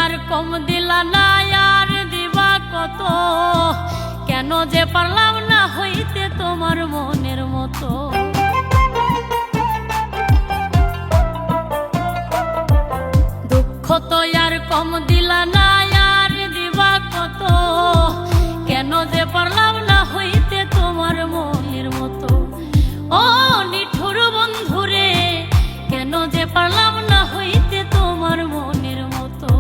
আর কম দিলা না, আর দিবা কত? কেন যে পারলাম না হইতে তোমার মনের মতো। দুঃখ তো আর কম দিলা না, আর দিবা কত? কেন যে পারলাম না হইতে তোমার মনের মতো। ও নিঠুর বন্ধুরে, কেন যে পারলাম না হইতে তোমার মনের মতো।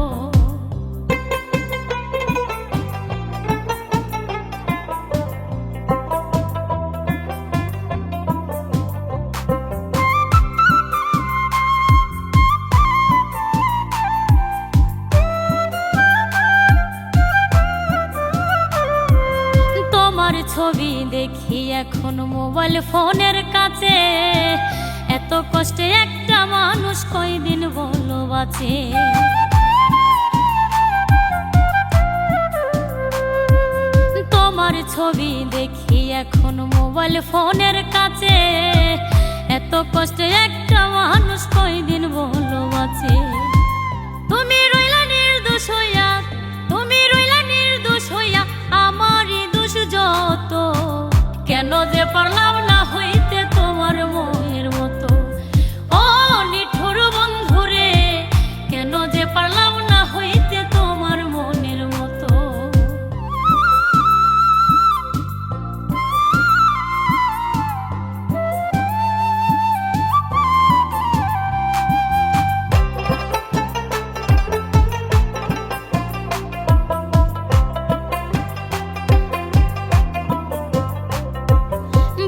তোমার ছবি দেখি এখন মোবাইল ফোনের কাছে, এত কষ্টে একটা মানুষ কয়দিন বলো বাঁচে। তোমার ছবি দেখি এখন মোবাইল ফোনের কাছে, এত কষ্টে একটা মানুষ কয়দিন বলো বাঁচে। তুমি রইলা নির্দোষ হইয়া, তুমি রইলা নির্দোষ হইয়া, আমারই দোষ যত। কেন যে পারলাম না হইতে তোমার মনের মতো। ও নিঠুর বন্ধুরে, কেন যে পারলাম না হইতে তোমার মনের মতো।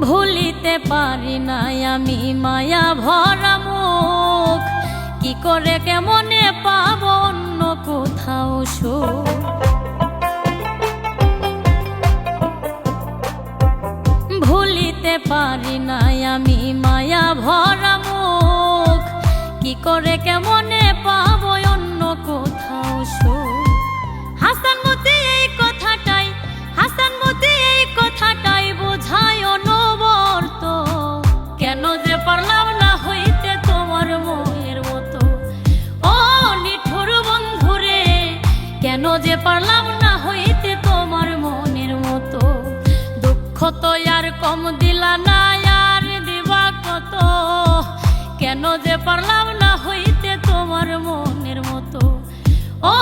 ভুলিতে পারি নাই আমি মায়া ভরা মুখ, কি করে কেমনে পাব অন্য কোথাও সুখ। ভুলিতে পারি নাই আমি মায়া ভরা মুখ, কি করে কেমনে পাব অন্য কোথাও সুখ। হাসান মতি এই কথাটাই, হাসান মতি এই কথাটাই বোঝায় অনবরত। কেন যে পারলাম না হইতে তোমার মনের মতো। ও নিঠুর বন্ধুরে, কেন যে পারলাম না হইতে তোমার মনের মতো। দুঃখ তো আর কম দিলা না, আর দিবা কত? কেন যে পারলাম না হইতে তোমার মনের মতো। ও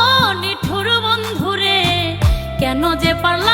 নিঠুর বন্ধুরে, কেন যে পারলাম